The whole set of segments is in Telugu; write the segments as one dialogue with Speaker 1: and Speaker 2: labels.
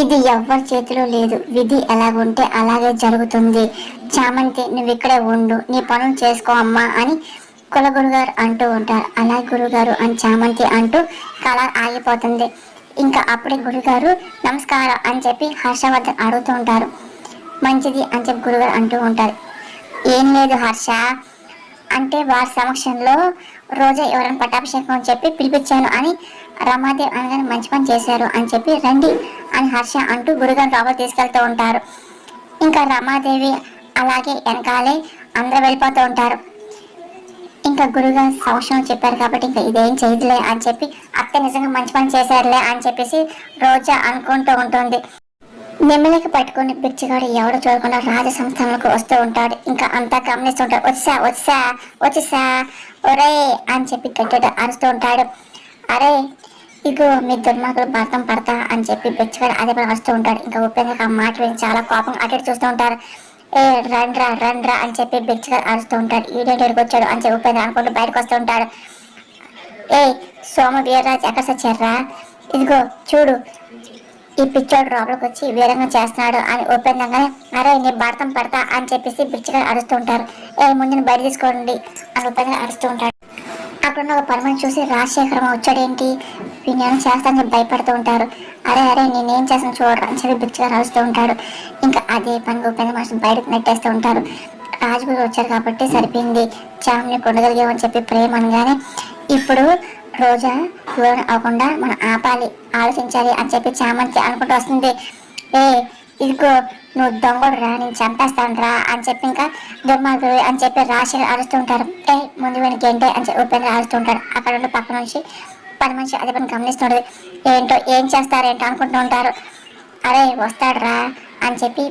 Speaker 1: ఇది ఎవ్వరి చేతిలో లేదు. విధి ఎలాగుంటే అలాగే జరుగుతుంది. చామంతి, నువ్వు ఇక్కడే ఉండు, నీ పనులు చేసుకో అమ్మా అని కులగురుగారు అంటూ ఉంటారు. అలా గురుగారు అని చామంతి అంటూ కళ ఆగిపోతుంది. ఇంకా అప్పుడే గురుగారు నమస్కారం అని చెప్పి హర్షవర్ధన్ అడుగుతూ ఉంటారు. మంచిది అని చెప్పి గురుగారు అంటూ ఉంటారు. ఏం లేదు హర్ష అంటే వారి సమక్షంలో రోజా ఎవరైనా పట్టాభిషేకం అని చెప్పి పిలిపించాను అని రమాదేవి అనగానే మంచి పని చేశారు అని చెప్పి రండి అని హర్ష అంటూ గురుగారు లోపల తీసుకెళ్తూ ఉంటారు. ఇంకా రమాదేవి అలాగే వెనకాలే అందరూ వెళ్ళిపోతూ ఉంటారు. ఇంకా గురుగారు సంవత్సరం చెప్పారు కాబట్టి ఇంకా ఇదేం చేయదులే అని చెప్పి అత్త నిజంగా మంచి పని చేశారులే అని చెప్పేసి రోజా అనుకుంటూ ఉంటుంది. నెమ్మలికి పట్టుకుని పిచ్చిగాడు ఎవడు చూడకుండా రాజ సంస్థానాలకు వస్తూ ఉంటాడు. ఇంకా అంతా గమనిస్తుంటాడు. వచ్చేసా ఒరే అని చెప్పి గట్టిగా అరుస్తూ ఉంటాడు. అరే ఇగో మీ దుర్మార్గులు భర్తం పడతా అని చెప్పి పిచ్చిగాడు అదే పని వస్తూ ఉంటాడు. ఇంకా ఉపేంద్రకి ఆ మాట విని చాలా కోపం అటు చూస్తూ ఉంటారు. ఏ రండ్రా అని చెప్పి బిచ్చిగా అరుస్తూ ఉంటాడు. ఈడేంటికి వచ్చాడు అని చెప్పి ఉపేంద్ర అనుకుంటూ బయటకు వస్తూ ఉంటాడు. ఏ సోమ వీర్రాజు ఎక్కడ సచ్చారా, ఇదిగో చూడు ఈ పిచ్చోడు లోపలికి వచ్చి వీరంగా చేస్తున్నాడు అని ఉపేంద్రంగానే అరే నీ భర్తం పడతా అని చెప్పేసి పిచ్చిగా అరుస్తూ ఉంటారు. ముందుని బయట తీసుకోండి అని ఉపేంద్ర అరుస్తూ ఉంటాడు. అక్కడున్న ఒక పరమని చూసి రాజశేఖరం వచ్చాడేంటి విజ్ఞానం చేస్తానని భయపడుతూ ఉంటారు. అరే నేనేం చేస్తాను చూడరా అని చెప్పి పిచ్చిగా అరుస్తూ ఉంటాడు. ఇంకా అదే పనిగా ఉపేంద్ర మాస్టర్ బయటకు నెట్టేస్తూ ఉంటారు. రాజుగారు వచ్చారు కాబట్టి సరిపోయింది, చాముని కొండగలిగామని చెప్పి ప్రేమ అనగానే ఇప్పుడు రోజా దూరం అవ్వకుండా మనం ఆపాలి, ఆలోచించాలి అని చెప్పి చామంతి అనుకుంటూ వస్తుంది. ఇదిగో నువ్వు దొంగడు రా, నేను చంపేస్తాను రా అని చెప్పి ఇంకా దుర్మార్గుడు అని చెప్పి రాశి అరుస్తుంటారు. ముందు వెనక ఏంటే అని చెప్పి ఉపేంద్ర అరుస్తుంటాడు. అక్కడ ఉండి పక్క నుంచి పని మనిషి అదే పని గమనిస్తుంటది. ఏంటో ఏం చేస్తారేంటో అనుకుంటూ ఉంటారు. అరే వస్తాడు రా అని చెప్పి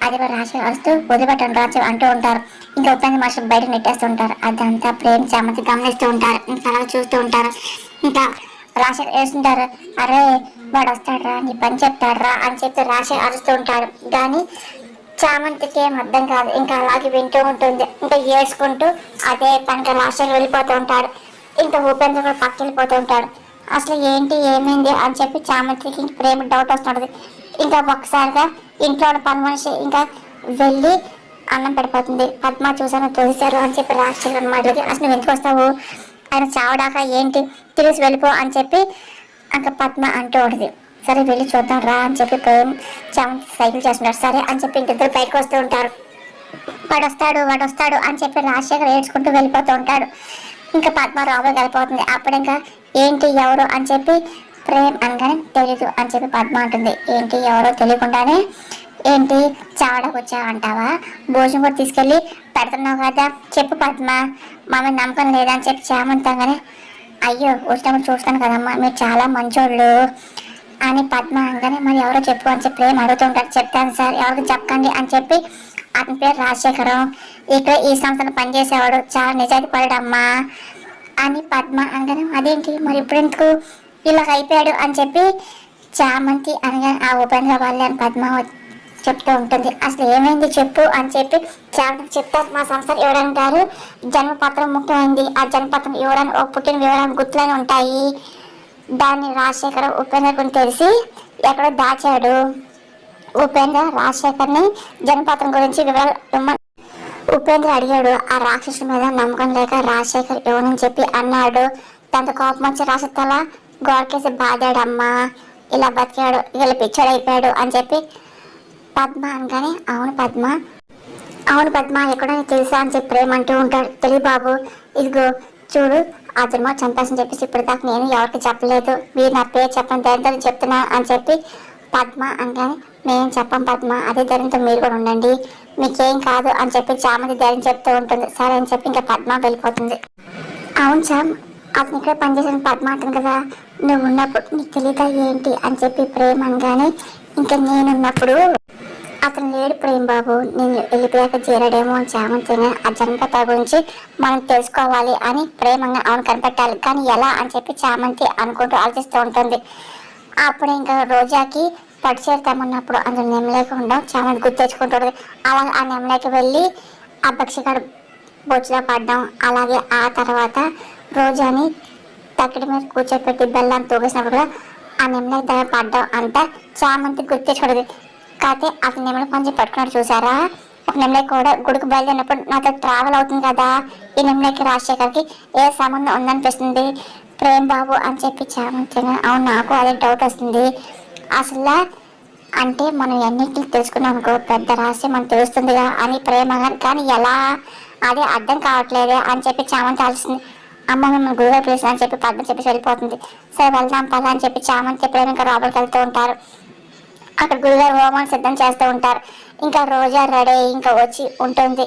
Speaker 1: అది రాశి అరుస్తూ వదిలిపెట్టండి రాజు అంటూ ఉంటారు. ఇంకా ఉపేంద్ర మాస్టర్ బయట నెట్టేస్తుంటారు. అదంతా ప్రేమ చామంతి గమనిస్తూ ఉంటారు. ఇంకా అలా చూస్తూ ఉంటారు. ఇంకా రాశి వేస్తుంటారు. అరే వాడు వస్తాడరా, నీ పని చెప్తాడరా అని చెప్పి రాశి అరుస్తూ ఉంటారు. కానీ చామంతికి ఏం అర్థం కాదు. ఇంకా అలాగే వింటూ ఉంటుంది. ఇంకా ఏడ్చుకుంటూ అదే పనికి రాశి వెళ్ళిపోతూ ఉంటాడు. ఇంకా ఉపేంద్ర కూడా పక్కకి వెళ్ళిపోతూ ఉంటాడు. అసలు ఏంటి ఏమైంది అని చెప్పి చామంతికి ప్రేమ డౌట్ వస్తుంటది. ఇంకా ఒక్కసారిగా ఇంట్లో పని మనిషి ఇంకా వెళ్ళి అన్నం పడిపోతుంది. పద్మ చూసాను తోసారు అని చెప్పి రాక్షసు అనమాట. అసలు నువ్వు ఎందుకు వస్తావు, ఆయన చావడాక ఏంటి తిరిగి వెళ్ళిపో అని చెప్పి ఇంకా పద్మ అంటూ ఉంటుంది. సరే వెళ్ళి చూద్దాం రా అని చెప్పి ప్రేమ చామంతి సైకిల్ చేస్తున్నారు. సరే అని చెప్పి ఇంకిద్దరు బయటకు వస్తూ ఉంటారు. వాడు వస్తాడు అని చెప్పి రాజశేఖర్ ఏడ్చుకుంటూ వెళ్ళిపోతూ ఉంటాడు. ఇంకా పద్మ రాబోయే వెళ్ళిపోతుంది. అప్పుడు ఇంకా ఏంటి ఎవరు అని చెప్పి ప్రేమ్ అనగానే తెలీదు అని చెప్పి పద్మ అంటుంది. ఏంటి ఎవరో తెలియకుండానే ఏంటి చావడానికి వచ్చావు అంటావా, భోజనం కూడా తీసుకెళ్ళి పెడుతున్నావు కదా, చెప్పు పద్మ, మా మీద నమ్మకం లేదని చెప్పి చామంతంగానే అయ్యో వచ్చినప్పుడు చూస్తాను కదమ్మా మీరు చాలా మంచోళ్ళు అని పద్మ అనగానే మరి ఎవరో చెప్పు అని చెప్పి ప్రేమ్ అడుగుతుంటారు. చెప్తాను సార్ ఎవరికి చెప్పకండి అని చెప్పి అతని పేరు రాజశేఖరం, ఇక్కడ ఈ సంస్థను పనిచేసేవాడు, చాలా నిజాయితీ పడమ్మా అని పద్మ అనగానే అదేంటి మరి ఇప్పుడెందుకు ఇలా అయిపోయాడు అని చెప్పి చామంతి అనగా ఆ ఉపేంద్ర వాళ్ళే అని పద్మ చెప్తూ ఉంటుంది. అసలు ఏమైంది చెప్పు అని చెప్పి చామంతి చెప్తారు. మా సంస్థ ఇవ్వడానికి జన్మపత్రం ముఖ్యమైంది. ఆ జన్మపత్రం ఇవ్వడానికి ఒక పుట్టిన వివరాలు గుర్తులని ఉంటాయి. దాన్ని రాజశేఖర్ ఉపేంద్ర గురించి తెలిసి ఎక్కడో దాచాడు. ఉపేంద్ర రాజశేఖర్ని జన్మపత్రం గురించి వివరాలు ఉపేంద్ర అడిగాడు. ఆ రాక్షసు మీద నమ్మకం లేక రాజశేఖర్ ఇవ్వనని చెప్పి అన్నాడు. దాంతో కోపం వచ్చి రాసతల గోడకేసి బాధాడమ్మా, ఇలా బతికాడు, ఇలా పిచ్చాడైపోయాడు అని చెప్పి పద్మ అనగానే అవును పద్మ ఎక్కడో తెలుసా అని చెప్పి ప్రేమ అంటూ ఉంటాడు. తెలియ బాబు, ఇదిగో చూడు ఆ దుర్మ చంపేసని చెప్పేసి ఇప్పటిదాకా నేను ఎవరికి చెప్పలేదు, మీరు నా పేరు చెప్పని ధైర్యంతో చెప్తున్నా అని చెప్పి పద్మ అనగానే మేమేం చెప్పం పద్మ, అదే ధైర్యంతో మీరు కూడా ఉండండి, మీకేం కాదు అని చెప్పి చామంతి ధైర్యం చెప్తూ ఉంటుంది. సరే అని చెప్పి ఇంకా పద్మ వెళ్ళిపోతుంది. అవును చామ్, అతను ఇక్కడ పనిచేసిన పద్మ అంటుంది కదా, నువ్వు ఉన్నప్పుడు నీకు తెలియదా ఏంటి అని చెప్పి ప్రేమ అనగానే ఇంకా నేనున్నప్పుడు అతను లేడు ప్రేమ్ బాబు, నేను వెళ్ళిపోయాక చేరాడేమో అని చామంతి ఆ జన్మకథ గురించి మనం తెలుసుకోవాలి అని ప్రేమంగా అవును కనిపెట్టాలి, కానీ ఎలా అని చెప్పి చామంతి అనుకుంటూ ఆలోచిస్తూ ఉంటుంది. అప్పుడు ఇంకా రోజాకి పట్టుచేరు తెమ్మన్నప్పుడు అందులో నెమ్మలేకుండా చామంతి గుర్తు తెచ్చుకుంటుంది. అలా ఆ నెమ్మలేకి వెళ్ళి ఆ పక్షిగాడు బొచ్చులో పడ్డం, అలాగే ఆ తర్వాత రోజాని తక్కిడి మీద కూర్చోపెట్టి బెల్లాన్ని తూగేసినప్పుడు కూడా ఆ నెమలి దగ్గర పడ్డం అంతా చామంతి గుర్తు తెచ్చుకోలేదు. కాకపోతే అతను నెమలి కొంచెం పట్టుకున్నాడు చూసారా. ఒక నెమలి కూడా గుడికి బయలుదేరినప్పుడు నాతో ట్రావెల్ అవుతుంది కదా, ఈ నెమలికి రాజశేఖర్కి ఏ సంబంధం ఉందనిపిస్తుంది ప్రేమ్ బాబు అని చెప్పి చామంతి. అవును, నాకు అదే డౌట్ వస్తుంది. అసలు అంటే మనం ఎన్నింటిని తెలుసుకున్నాం అనుకో పెద్ద రహస్యం మనకు తెలుస్తుందిగా అని ప్రేమ, కానీ ఎలా అదే అర్థం కావట్లేదే అని చెప్పి చామంతి ఆలోచిస్తుంది. అమ్మ మిమ్మల్ని గురుగారు ప్లేస్ అని చెప్పి పద్మ చెప్పేసి వెళ్ళిపోతుంది. సరే వెళ్దాం పద అని చెప్పి చామంతి ప్రేమ ఇంకా లోపలికి వెళ్తూ ఉంటారు. అక్కడ గురుగారు హోమాన్ని సిద్ధం చేస్తూ ఉంటారు. ఇంకా రోజా రెడీ ఇంకా వచ్చి ఉంటుంది.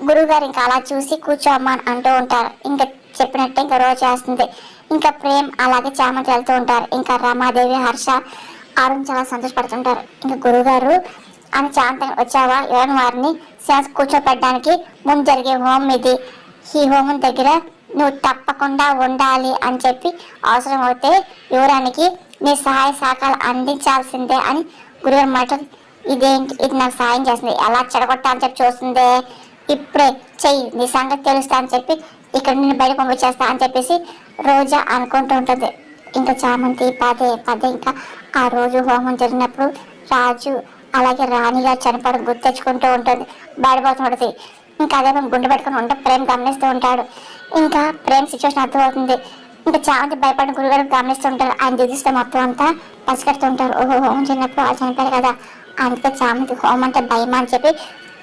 Speaker 1: గురుగారు ఇంకా అలా చూసి కూర్చోమ్మా అని అంటూ ఉంటారు. ఇంకా చెప్పినట్టే ఇంకా రోజు చేస్తుంది. ఇంకా ప్రేమ్ అలాగే చామంతి వెళ్తూ ఉంటారు. ఇంకా రమాదేవి, హర్ష, అరుణ్ చాలా సంతోషపడుతుంటారు. ఇంకా గురుగారు అని శాంతంగా వచ్చావా, ఎవరిని వారిని శాంతి కూర్చోపెట్టడానికి ముందు జరిగే హోమం ఇది. ఈ హోమం దగ్గర నువ్వు తప్పకుండా ఉండాలి అని చెప్పి అవసరం అవుతే యువరానికి నీ సహాయ సహకారాలు అందించాల్సిందే అని గురుగారు మాటలు. ఇదేంటి, ఇది నాకు సహాయం చేస్తుంది, ఎలా చెడగొట్టా అని చెప్పి చూస్తుందే, ఇప్పుడే చెయ్యి నీ సంగతి తెలుస్తా అని చెప్పి ఇక్కడ నేను బయట పంపించేస్తా అని చెప్పేసి రోజా అనుకుంటూ ఉంటుంది. ఇంకా చామంతి పదే పదే ఇంకా ఆ రోజు హోమం జరిగినప్పుడు రాజు అలాగే రాణిగారు చనిపోవడం గుర్తు తెచ్చుకుంటూ ఉంటుంది, బయటపోతుంటుంది. ఇంకా అదే మేము గుండె పెట్టుకుని ఉంటే ప్రేమ్ గమనిస్తూ ఉంటాడు. ఇంకా ప్రేమ్ సిచ్యువేషన్ అర్థమవుతుంది. ఇంకా చామంతి భయపడిన గురుగారు గమనిస్తూ ఉంటారు. ఆయన దిగిస్తే మొత్తం అంతా పసిగడుతూ ఉంటారు. ఓహో, హోమం చిన్నప్పుడు వాళ్ళు చనిపోయారు కదా, అందుకే చామంతి హోమం అంటే భయమా అని చెప్పి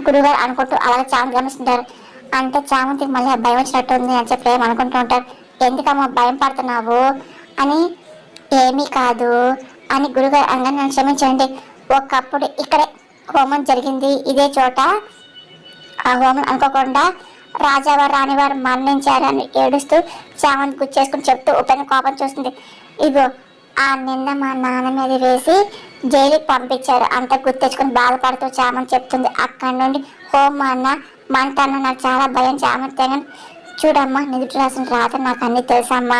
Speaker 1: గురుగారు అనుకుంటూ అలాగే చామంతి గమనిస్తుంటారు. అంటే చామంతికి మళ్ళీ భయం వచ్చినట్టు ఉంది అని చెప్పి ప్రేమ అనుకుంటూ ఉంటారు. ఎందుకమ్మా భయం పడుతున్నావు అని. ఏమీ కాదు అని గురుగారు అనగానే నన్ను క్షమించండి, ఒకప్పుడు ఇక్కడే హోమం జరిగింది, ఇదే చోట. ఆ హోమం అనుకోకుండా రాజావారు రాణివారు మరణించారని ఏడుస్తూ చామంతి గుచ్చేసుకుని చెప్తూ ఉపేంద్ర కోపం చూస్తుంది. ఇగో ఆ నిన్న మా నాన్న మీద వేసి జైలుకి పంపించారు అంత గుర్తెచ్చుకుని బాధపడుతూ చామంతి చెప్తుంది. అక్కడి నుండి హోమ్ అన్న మంట అన్న నాకు చాలా భయం చామంతి. తెగని చూడమ్మా, నిధుటి రాసిన రాత నాకు అన్నీ తెలుసమ్మా,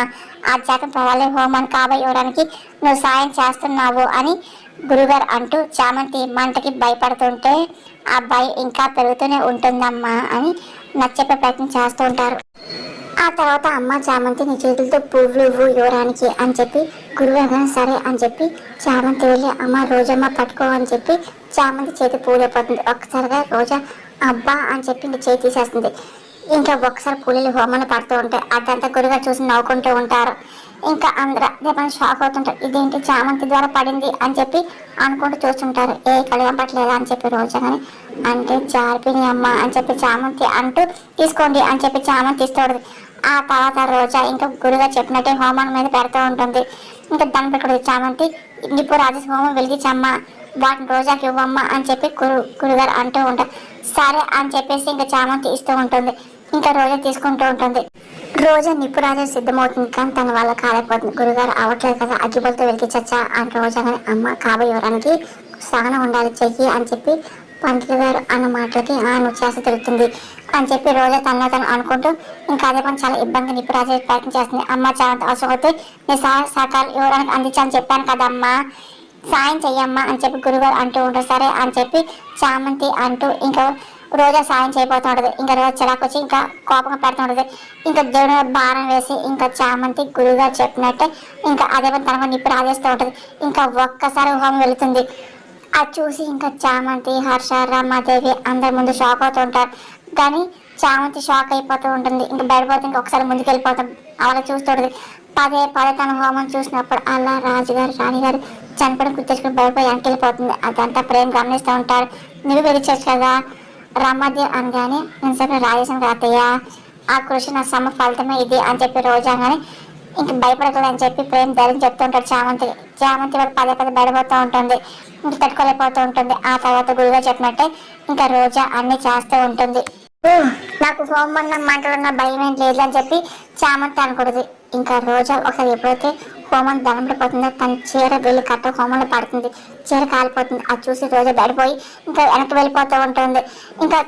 Speaker 1: ఆ జాతం పర్వాలే హోమాన్ని కాబోయడానికి నువ్వు సాయం చేస్తున్నావు అని గురుగారు అంటూ చామంతి మంటకి భయపడుతుంటే ఆ భయం ఇంకా పెరుగుతూనే ఉంటుందమ్మా అని నచ్చే ప్రయత్నం చేస్తూ ఉంటారు. ఆ తర్వాత అమ్మ చామంతి నీ చేతులతో పువ్వులు ఇవ్వు యువరానికి అని చెప్పి గురుగారు సరే అని చెప్పి చామంతి వెళ్ళి అమ్మ రోజమ్మ పట్టుకో అని చెప్పి చామంతి చేతి పూలైపోతుంది. ఒక్కసారిగా రోజా అబ్బా అని చెప్పి ఇంక చేతి తీసేస్తుంది. ఇంకా ఒకసారి పూలు హోమాన్ని పడుతూ ఉంటాయి. అదంతా గురుగారు చూసి నవ్వుకుంటూ ఉంటారు. ఇంకా అందరూ దేపని షాక్ అవుతుంటారు. ఇదేంటి చామంతి ద్వారా పడింది అని చెప్పి అనుకుంటూ చూస్తుంటారు. ఏ కలగంపట్లేదా అని చెప్పి రోజా కానీ అంటే జారిపోయి అమ్మ అని చెప్పి చామంతి అంటూ తీసుకోండి అని చెప్పి చామంతి ఇస్తాడు. ఆ తర్వాత రోజా ఇంకా గురుగారు చెప్పినట్టే హోమం మీద పెడుతూ ఉంటుంది. ఇంకా దాన్ని పెట్టుకుంటుంది చామంతి. ఇప్పుడు రాజేష్ హోమం వెలిగించమ్మ, వాటిని రోజాకి ఇవ్వమ్మ అని చెప్పి గురుగారు అంటూ ఉంటారు. సరే అని చెప్పేసి ఇంకా చామంతి ఇస్తూ ఉంటుంది. ఇంకా రోజా తీసుకుంటూ ఉంటుంది. రోజా నిప్పు రాజా సిద్ధమవుతుంది కానీ తన వల్ల కాలేకపోతుంది. గురుగారు అవట్లేదు కదా, అగ్గిపొలతో వెలిగించచ్చా అని రోజా కానీ అమ్మ కాబోయడానికి సహనం ఉండాలి చెయ్యి అని చెప్పి పంతులు గారు అన్న మాటలకి నువ్వు చేసి తిరుగుతుంది అని చెప్పి రోజా తనలో తను అనుకుంటూ ఇంకా అదే పని చాలా ఇబ్బంది నిప్పు రాజా ప్రయత్నం చేస్తుంది. అమ్మ చాలా అవసరం అయితే నీ సహాయ సహకారాలు ఇవ్వడానికి అందించాలని చెప్పాను కదమ్మా, సాయం చెయ్యమ్మా అని చెప్పి గురుగారు అంటూ ఉంటారు. సరే అని చెప్పి చామంతి అంటూ ఇంకా రోజా సాయం చేయబోతూ ఉంటుంది. ఇంకా రోజా చిరాకు వచ్చి ఇంకా కోపంగా పెడుతుంటుంది. ఇంకా దేవుని భారం వేసి ఇంకా చామంతి గురుగారు చెప్పినట్టే ఇంకా అదే తనకు నిప్పు రాజేస్తూ ఉంటుంది. ఇంకా ఒక్కసారి హోమం వెళుతుంది. అది చూసి ఇంకా చామంతి, హర్ష, రమాదేవి అందరి ముందు షాక్ అవుతూ ఉంటారు. కానీ చామంతి షాక్ అయిపోతూ ఉంటుంది. ఇంకా బయటపోతే ఇంకా ఒకసారి ముందుకు వెళ్ళిపోతాం అలా చూస్తుంటుంది. పదే పదే తన హోమం చూసినప్పుడు అలా రాజుగారు రాణిగారు చనిపోవడం గుర్తెచ్చుకుని భయపడి వెనక్కి వెళ్ళిపోతుంది. అదంతా ప్రేమ గమనిస్తూ ఉంటారు. నువ్వు వెళ్ళిపోవచ్చు కదా రమాదేవి అనగానే నేను చెప్పిన రాజేశం అత్తయ్య ఆ కృషి నా సమ ఫలితమే ఇది అని చెప్పి రోజా కానీ ఇంక భయపడకూడదు అని చెప్పి ప్రేమ ధైర్యం చెప్తూ ఉంటాడు చామంతి. చామంతి వాడు పదే పదే బయటపోతూ ఉంటుంది. ఇంక తట్టుకోలేకపోతూ ఉంటుంది. ఆ తర్వాత గురుగా చెప్పినట్టే ఇంకా రోజా అన్ని చేస్తూ ఉంటుంది. నాకు హోమన్న మంటలున్న భయం ఏం లేదు అని చెప్పి చామంతి అనకూడదు. ఇంకా రోజా ఒకసారి ఎప్పుడైతే హోమం దండం పడిపోతుందో తన చీర వెళ్ళి కట్ట హోమంలో పడుతుంది. చీర కాలిపోతుంది. అది చూసి రోజా బయటపోయి ఇంకా వెనక్కి వెళ్ళిపోతూ ఉంటుంది. ఇంకా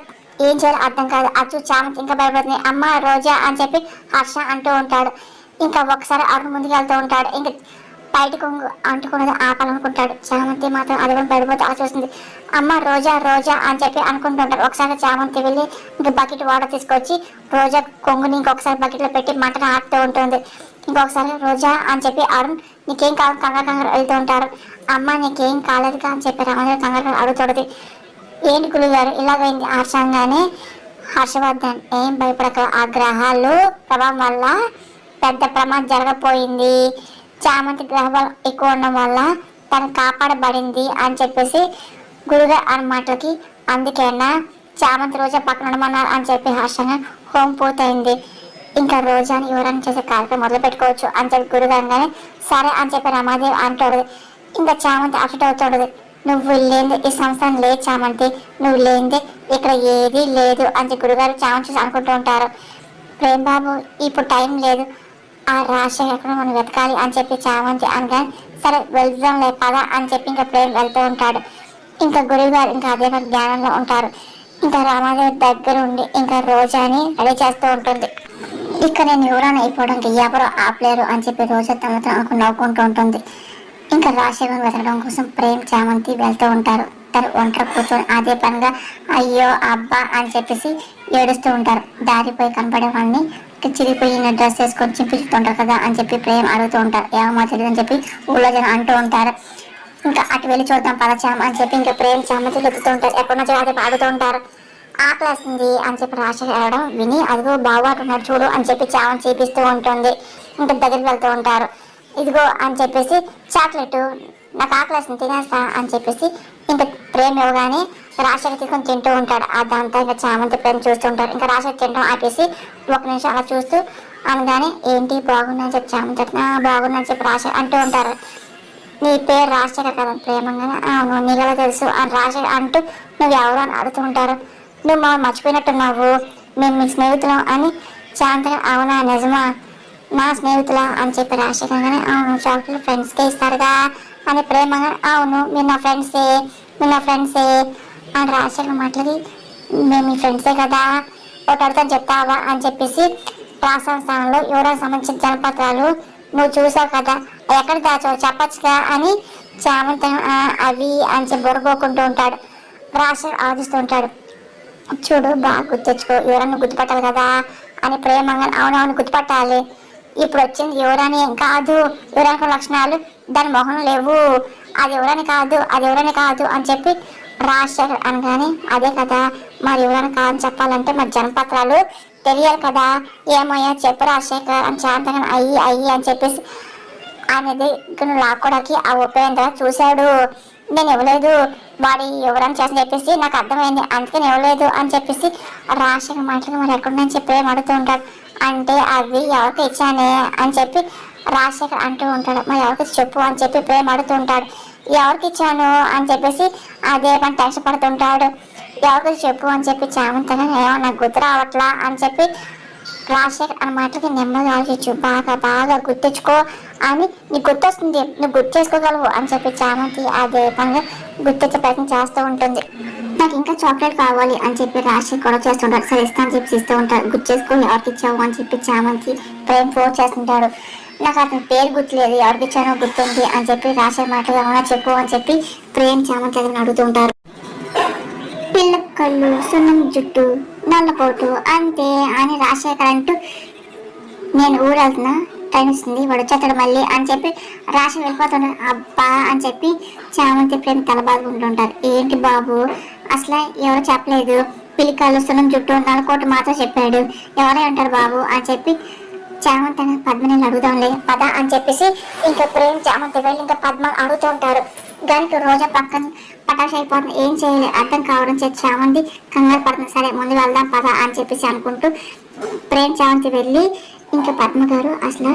Speaker 1: ఏం చేయాలో అర్థం కాదు. అది చూసి చామంతి ఇంకా భయపడుతుంది. అమ్మ రోజా అని చెప్పి హర్ష అంటూ ఉంటాడు. ఇంకా ఒకసారి అడుగు ముందుకు వెళ్తూ ఉంటాడు. ఇంకా బయట కొంగు అంటుకున్నది ఆపాలనుకుంటాడు. చామంతి మాత్రం అది కూడా పడిపోతే అలా చూస్తుంది. అమ్మ రోజా రోజా అని చెప్పి అనుకుంటుంటారు. ఒకసారి చామంతి వెళ్ళి ఇంక బకెట్ వాటర్ తీసుకొచ్చి రోజా కొంగుని ఇంకొకసారి బకెట్లో పెట్టి మంటను ఆపుతూ ఉంటుంది. ఇంకొకసారి రోజా అని చెప్పి అరుణ్ నీకేం కావాలి కంగారు కంగారు వెళ్తూ ఉంటారు. అమ్మ నీకేం కాలేదుగా అని చెప్పి రామాదేవి కంగారు అడుగుతుంది. ఏంటి గురుగారు ఇలాగైంది హర్షంగానే హర్షవర్ధన్ ఏం భయపడక ఆ గ్రహాలు ప్రభావం వల్ల పెద్ద ప్రమాదం జరగపోయింది, చామంతి గ్రహబలం ఎక్కువ ఉండడం వల్ల తను కాపాడబడింది అని చెప్పేసి గురుగారు అన్న మాటలకి అందుకేనా చామంతి రోజా పక్కన ఉండమన్నారు అని చెప్పి హర్షంగా హోం పూర్తయింది. ఇంకా రోజాని ఎవరైనా చేసే కార్యక్రమం మొదలు పెట్టుకోవచ్చు అని చెప్పి గురుగారుగానే సరే అని చెప్పి రమాదేవి అంటాడు. ఇంకా చామంతి అప్సెట్ అవుతుండదు. నువ్వు లేనిదే ఈ సంస్థ లేదు చామంతి, నువ్వు లేనిదే ఇక్కడ ఏది లేదు అని చెప్పి గురుగారు చామంతి చూసి అనుకుంటూ ఉంటారు. ప్రేమ్ బాబు ఇప్పుడు టైం లేదు, ఆ రాజశేఖర్ ఎక్కడ మనం వెతకాలి అని చెప్పి చామంతి అనగా సరే వెళ్దాం లే పద అని చెప్పి ఇంకా ప్రేమ్ వెళ్తూ ఉంటాడు. ఇంకా గురువు గారు ఇంకా అదే జ్ఞానంలో ఉంటారు. ఇంకా రామాదేవి దగ్గర ఉండి ఇంకా రోజాని రెడీ చేస్తూ ఉంటుంది. ఇక నేను ఎవరైనా అయిపోవడానికి ఎవరు ఆపలేరు అని చెప్పి రోజా తనతో అనుకుని నవ్వుకుంటూ ఉంటుంది. ఇంకా రాజశేఖర్ వెతకడం కోసం ప్రేమ్ చామంతి వెళ్తూ ఉంటారు. తను ఒంటరి కూర్చొని అదే పనిగా అయ్యో అబ్బా అని చెప్పేసి ఏడుస్తూ ఉంటారు. దారిపోయి కనపడే వాళ్ళని చిరిగిపోయిన డ్రెస్ వేసుకొని చింపిస్తుంటారు కదా అని చెప్పి ప్రేమ్ అడుగుతూ ఉంటారు. ఏమో తెలియదు అని చెప్పి ఊళ్ళో జనం అంటూ ఉంటారు. ఇంకా అటు వెళ్ళి చూద్దాం పదచాం అని చెప్పి ఇంకా ప్రేమ్ చామంతి వెతుకుతూ ఉంటారు. ఎక్కడున్నా అదే అడుగుతూ ఉంటారు. ఆకలేస్తుంది అని చెప్పి రాజశేఖర్ అడగడం విని అదిగో బాగా అంటున్నాడు చూడు అని చెప్పి చామం చేపిస్తూ ఉంటుంది. ఇంకా దగ్గరికి వెళ్తూ ఉంటారు. ఇదిగో అని చెప్పేసి చాక్లెట్ నాకు ఆకలేస్తుంది తినేస్తా అని చెప్పేసి ఇంకా ప్రేమ్ ఇవ్వగానే రాజశేఖర్ తీసుకొని తింటూ ఉంటాడు. దాంతో ఇంకా చామంతి ప్రేమ్ చూస్తూ ఉంటారు. ఇంకా రాజశేఖర్ తింటాం ఆపేసి ఒక నిమిషం అలా చూస్తూ అనగానే ఏంటి బాగుందని చెప్పి చామంతి బాగుందని చెప్పి రాజశేఖర్ అంటూ ఉంటారు. నీ పేరు రాజశేఖర్ కదా ప్రేమంగానే అవును నీకు తెలుసు అని రాజశేఖర్ అంటూ నువ్వు ఎవరు అని అడుగుతూ ఉంటారు. నువ్వు మమ్మల్ని మర్చిపోయినట్టున్నావు, మేము మీ స్నేహితులం అని శాంతగా అవునా నిజమా నా స్నేహితులా అని చెప్పి రాజశేఖరంగానే అవును చాక్లెట్ ఫ్రెండ్స్కే ఇస్తారుగా అని ప్రేమగా అవును మీరు నా ఫ్రెండ్సే అని రాజశేఖర్ మాటలకి మేము మీ ఫ్రెండ్సే కదా ఒకటి అడుగుతాను చెప్తావా అని చెప్పేసి రాష్ట్ర స్థానంలో ఎవరైనా సంబంధించిన జనపత్రాలు నువ్వు చూసావు కదా ఎక్కడ దాచావు చెప్పచ్చుగా అని చామంతి అవి అని చెప్పి బొరబోకుంటూ ఉంటాడు. రాజశేఖర్ ఆలోచిస్తూ ఉంటాడు. చూడు బాగా గుర్తెచ్చుకో ఎవరన్నా గుర్తుపట్టాలి కదా అని ప్రేమంగా అవునవును గుర్తుపట్టాలి. ఇప్పుడు వచ్చింది ఎవరని కాదు ఎవరైనా లక్షణాలు దాని మొహం లేవు అది ఎవరని కాదు అని చెప్పి రాజశేఖర్ అనగానే అదే కదా మరి ఎవరైనా కాదని చెప్పాలంటే మరి జనపత్రాలు తెలియాలి కదా ఏమయ్యా చెప్పు రాజశేఖర్ అని శాంతంగా అయ్యి అని చెప్పేసి అనేది లాక్కోడానికి ఆ ఉపేంద్ర చూశాడు. నేను ఇవ్వలేదు వాడి ఎవరని చేసి చెప్పేసి నాకు అర్థమైంది అందుకే నేను ఇవ్వలేదు అని చెప్పేసి రాజశేఖర్ మాటలు మరి ఎక్కడుందని చెప్పి అడుగుతూ ఉంటాడు. అంటే అవి ఎవరికి ఇచ్చానే అని చెప్పి రాజశేఖర్ అంటూ ఉంటాడు. మరి ఎవరికి చెప్పు అని చెప్పి ప్రేమ అడుగుతూ ఉంటాడు. ఎవరికి ఇచ్చాను అని చెప్పేసి అదే పని టెన్షన్ పడుతుంటాడు. ఎవరికి చెప్పు అని చెప్పి చామంతగా ఏమో నాకు గుర్తు రావట్లా అని చెప్పి రాజశేఖర్ అన్న మాటకి నెమ్మదిగా ఆలోచించు బాగా గుర్తించుకో అని నీకు గుర్తొస్తుంది నువ్వు గుర్తు చేసుకోగలవు అని చెప్పి చామంతి అదే పనిగా గుర్తించే ప్రయత్నం చేస్తూ ఉంటుంది. నాకు ఇంకా చాక్లెట్ కావాలి అని చెప్పి రాజశేఖర్ గొడవ చేస్తుంటాడు. సరే ఇస్తా అని చెప్పి ఇస్తూ ఉంటాడు. గుర్తు చేసుకొని ఎవరికి ఇచ్చావు అని చెప్పి చామంతి ప్రేమ ఫోన్ చేస్తుంటాడు. నాకు అతని పేరు గుర్తులేదు ఎవరికి ఇచ్చానో గుర్తుంది అని చెప్పి రాజశేఖర్ మాటలు ఏమన్నా చెప్పు అని చెప్పి ప్రేమ చామంతి దగ్గర అడుగుతుంటారు. పిల్ల కళ్ళు సున్నం జుట్టు నల్లకోటు అంతే అని రాజశేఖర్ అంటూ నేను ఊరు వెళ్తున్నా టైం ఇస్తుంది వాడు వచ్చేస్తాడు మళ్ళీ అని చెప్పి రాజశేఖర్ వెళ్ళిపోతున్నాడు. అబ్బా అని చెప్పి చామంతి ప్రేమ తల బాదుకుంటుంటారు. ఏంటి బాబు అసలు ఎవరు చెప్పలేదు పిల్లికళ్ళు సున్నం జుట్టు నల్లకోటు మాత్రం చెప్పాడు ఎవరే అంటారు బాబు అని చెప్పి చామంతి పద్మని అడుగుదాంలే పద అని చెప్పేసి ఇంకా ప్రేమ చామంతి వెళ్ళి ఇంకా పద్మ అడుగుతూ ఉంటారు. దానికి రోజా పక్కన పటాష్ అయిపోతుంది. ఏం చేయలేదు అర్థం కావడం చేసి చామంతి కంగారు పడుతుంది. సరే ముందు వెళ్దాం పద అని చెప్పేసి అనుకుంటూ ప్రేమ చామంతి వెళ్ళి ఇంకా పద్మ గారు అసలు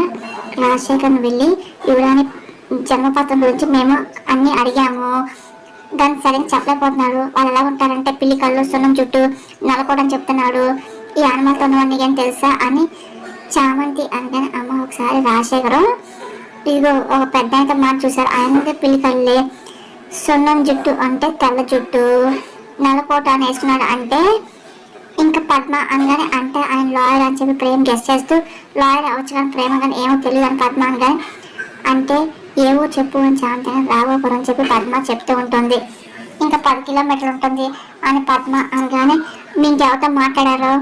Speaker 1: రాజశేఖర్ని వెళ్ళి యువరాని జన్మపత్రం గురించి మేము అన్ని అడిగాము దాన్ని సరిగ్గా చెప్పలేకపోతున్నాడు. వాళ్ళు ఎలా ఉంటారంటే పిల్లి కళ్ళు సున్నం చుట్టూ నలకోవడం చెప్తున్నాడు. ఈ ఆనమాలతో ఉన్నవాడిని ఏం తెలుసా అని చామంతి అనగానే అమ్మ ఒకసారి రాజశేఖరం ఇదిగో ఒక పెద్ద అయితే మాట చూసారు ఆయన పిల్లి కళ్ళే సున్నం జుట్టు అంటే తెల్ల జుట్టు నల్లకోట అని వేసుకున్నాడు అంటే ఇంకా పద్మ అనగానే అంటే ఆయన లాయర్ అని చెప్పి ప్రేమ గెస్ట్ చేస్తూ లాయర్ అవచ్చు కానీ ప్రేమ కానీ ఏమో తెలియదు అని పద్మ అనగానే అంటే ఏవో చెప్పు అని చామంతి రాఘోపురం అని చెప్పి పద్మ చెప్తూ ఉంటుంది. ఇంకా 10 కిలోమీటర్లు ఉంటుంది అని పద్మ అనగానే మీకు ఎవరితో మాట్లాడారో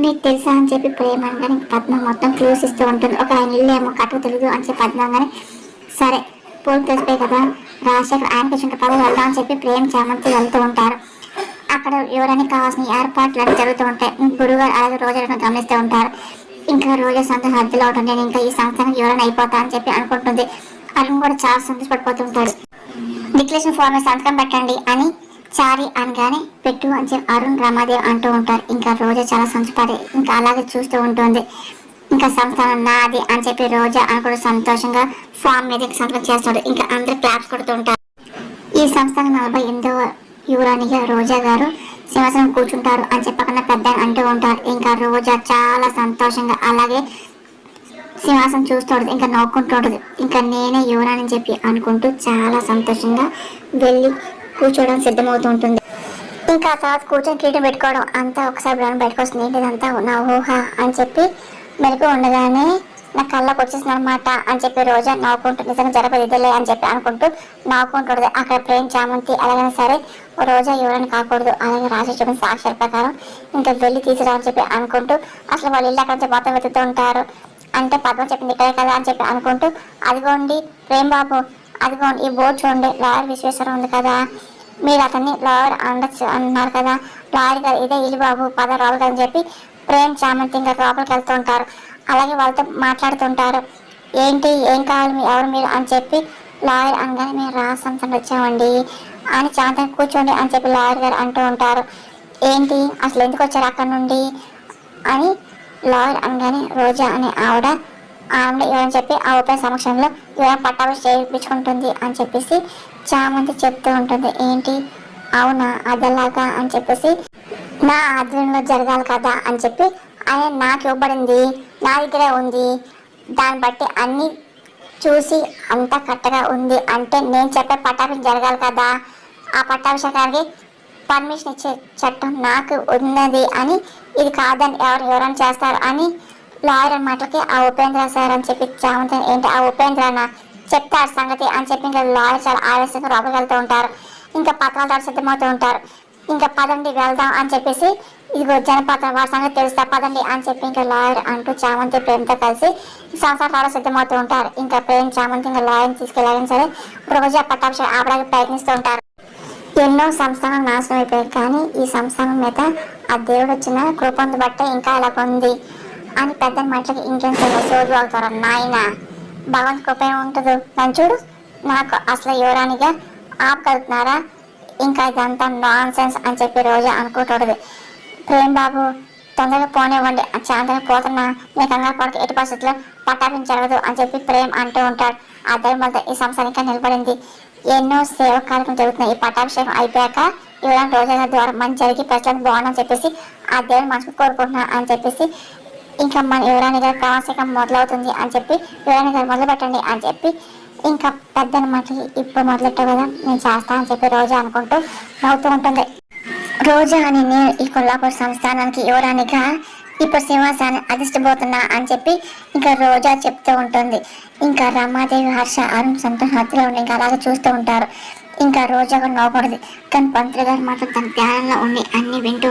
Speaker 1: మీకు తెలుసా అని చెప్పి ప్రేమ అనగానే పద్మ మొత్తం క్లూస్ ఇస్తూ ఉంటుంది. ఒక ఆయన ఇల్లు ఏమో కట్టకు తెలియదు అని చెప్పి పద్మ అనగానే సరే పూలు తెలిసిపోయి కదా రాజశేఖర్ ఆయనకి వచ్చిన పదవి వెళ్దాం అని చెప్పి ప్రేమ్ చామంతి వెళ్తూ ఉంటారు. అక్కడ ఎవరైనా కావాల్సిన ఏర్పాట్లు అన్నీ జరుగుతూ ఉంటాయి. గురుగారు అలాగే రోజులను గమనిస్తూ ఉంటారు. ఇంకా రోజు సంతోషం హద్దులో ఉంటుంది. నేను ఇంకా ఈ సంస్థానికి ఎవరైనా అయిపోతా అని చెప్పి అనుకుంటుంది. అరుణ్ కూడా చాలా సంతోషపడిపోతుంటాడు. డిక్లరేషన్ ఫామ్ సంతకం పెట్టండి అని చారి అనగానే పెట్టు అని చెప్పి అరుణ్ రమాదేవి అంటూ ఉంటారు. ఇంకా రోజా చాలా సంతోషపడి ఇంకా అలాగే చూస్తూ ఉంటుంది. ఇంకా సంస్థానం నాది అని చెప్పి రోజా అనుకుంటూ సంతోషంగా ఫామ్ మీద సంతకం చేస్తాడు. ఇంకా అందరూ క్లాప్స్ కొడుతూ ఉంటారు. ఈ సంస్థానం 48వ యువరాణిగా రోజా గారు సింహాసనం కూర్చుంటారు అని చెప్పకుండా పెద్ద అంటూ ఉంటారు. ఇంకా రోజా చాలా సంతోషంగా అలాగే సింహాసనం చూస్తుంటది. ఇంకా నవ్వుకుంటుంటది. ఇంకా నేనే యువరాని చెప్పి అనుకుంటూ చాలా సంతోషంగా వెళ్ళి కూర్చోవడం సిద్ధమవుతూ ఉంటుంది. ఇంకా ఆ తర్వాత కూర్చొని కిరీటం పెట్టుకోవడం అంతా ఒకసారి బయటకు వస్తుంది. ఏంటిదంతా నా ఊహ అని చెప్పి మెలకు ఉండగానే నా కళ్ళకు వచ్చేసింది అనమాట అని చెప్పి రోజా నవ్వుకుంటూ నిజంగా జరపదిద్దలే అని చెప్పి అనుకుంటూ నవ్వుకుంటుంది. అక్కడ ప్రేమ్ చామంతి అలాగైనా సరే రోజా ఎవరైనా కాకూడదు అలాగే రాజు చెప్పిన సాక్షాల ప్రకారం ఇంకా వెళ్ళి తీసుకురా అని చెప్పి అనుకుంటూ అసలు వాళ్ళు ఇల్లు అక్కడ నుంచి మొత్తం వెతుకుతూ ఉంటారు. అంటే పద్మ చెప్పింది ఇక్కడే కదా అని చెప్పి అనుకుంటూ అదిగోండి ప్రేమ్ బాబు అదిగోండి ఈ బోర్డు చూడండి లాయర్ విశ్వేశ్వరం ఉంది కదా మీరు అతన్ని లాయర్ అండొచ్చు అన్నారు కదా లాయర్ గారు ఇదే ఇల్లు బాబు పద రావు అని చెప్పి ప్రేమ్ చామంతి ఇంకా లోపలికి వెళ్తూ ఉంటారు. అలాగే వాళ్ళతో మాట్లాడుతుంటారు. ఏంటి ఏం కావాలి ఎవరు మీరు అని చెప్పి లాయర్ అనగానే మేము రాసంతం వచ్చామండి అని చామంతి కూర్చోండి అని చెప్పి లాయర్ గారు అంటూ ఉంటారు. ఏంటి అసలు ఎందుకు వచ్చారు అక్కడ నుండి అని లాయర్ అనగానే రోజా అనే ఆవిడ ఎవరని చెప్పి ఆ ఓపెన్ సమక్షంలో ఎవరైనా పట్టాభిషేకం చేయించుకుంటుంది అని చెప్పేసి చామంతి చెప్తూ ఉంటుంది. ఏంటి అవునా అదలాగా అని చెప్పేసి నా ఆధ్వర్యంలో జరగాలి కదా అని చెప్పి ఆయన నాకు ఇవ్వబడింది నా దగ్గరే ఉంది దాన్ని బట్టి అన్నీ చూసి అంతా కరెక్ట్గా ఉంది అంటే నేను చెప్పే పట్టాభిషేకం జరగాలి కదా ఆ పట్టాభిషేకానికి పర్మిషన్ ఇచ్చే చట్టం నాకు ఉన్నది అని ఇది కాదని ఎవరైనా చేస్తారు అని లాయర్ మాటలకి ఆ ఉపేంద్ర సార్ అని చెప్పి చామంతి ఏంటి ఆ ఉపేంద్రనా చెప్తారు సంగతి అని చెప్పి ఇంకా లాయర్ చాలా ఆవేశంగా లోపలికి వెళ్తూ ఉంటారు. ఇంకా పత్రాలు సిద్ధమవుతూ ఉంటారు. ఇంకా పదండి వెళ్దాం అని చెప్పేసి ఇదిగో జనపత్రం వారి సంగతి తెలుస్తా పదండి అని చెప్పి ఇంకా లాయర్ అంటూ చామంతి ప్రేమతో కలిసి సంసారాలు సిద్ధమవుతూ ఉంటారు. ఇంకా ప్రేమ్ చామంతి ఇంకా లాయర్ని తీసుకెళ్ళాలని సరే రోజా పట్టాభిషేకం ఆపడానికి ప్రయత్నిస్తూ ఉంటారు. ఎన్నో సంస్థానం నాశనం అయిపోయాయి కానీ ఈ సంస్థానం మీద ఆ దేవుడు వచ్చిన కృపను బట్టే ఇంకా ఇలా ఉంది అని పెద్ద మనుషులకి ఇంకేం సోది అవుతారు. నాయన భగవంతు కృప ఉంటుందో నన్ను చూడు నాకు అసలు యువరానిగా ఆపగలుగుతున్నారా ఇంకా ఇదంతా నాన్ సెన్స్ అని చెప్పి రోజా అనుకుంటుంది. ప్రేమ్ బాబు తొందరగా పోనివ్వండి చాంతగా పోతున్నా నేను కంగారు పడితే ఎటు పరిస్థితుల్లో పట్టాపించగలదు అని చెప్పి ప్రేమ్ అంటూ ఉంటాడు. ఆ దైవం ఈ సంస్థ ఇంకా నిలబడింది. ఎన్నో సేవా కార్యక్రమం జరుగుతున్నాయి. ఈ పట్టాభిషేకం అయిపోయాక యువరాని రోజా ద్వారా మంచి జరిగి ప్రజలకు బాగుందని చెప్పేసి ఆ దేవుని మనసు కోరుకుంటున్నా అని చెప్పేసి ఇంకా మన యువరాణి గారి ప్రవాసికం మొదలవుతుంది అని చెప్పి యువరాణి గారు మొదలు పెట్టండి అని చెప్పి ఇంకా పెద్ద మాటలు ఇప్పుడు మొదలెట్టావు కదా నేను చేస్తా అని చెప్పి రోజా అనుకుంటూ నవ్వుతూ ఉంటుంది. రోజా అని నేను ఈ కొల్లాపూర్ సంస్థానానికి యువరాణిగా ఇప్పుడు సింహాసాన్ని అధిష్టిపోతున్నా అని చెప్పి ఇంకా రోజా చెప్తూ ఉంటుంది. ఇంకా రమాదేవి హర్ష అరుణ్ సంతోష్ హత్యలో ఉండి ఇంకా అలాగే చూస్తూ ఉంటారు. ఇంకా రోజా కూడా నవ్వకూడదు కానీ పంతులు గారు మాత్రం తన ధ్యానంలో ఉండి అన్ని వింటూ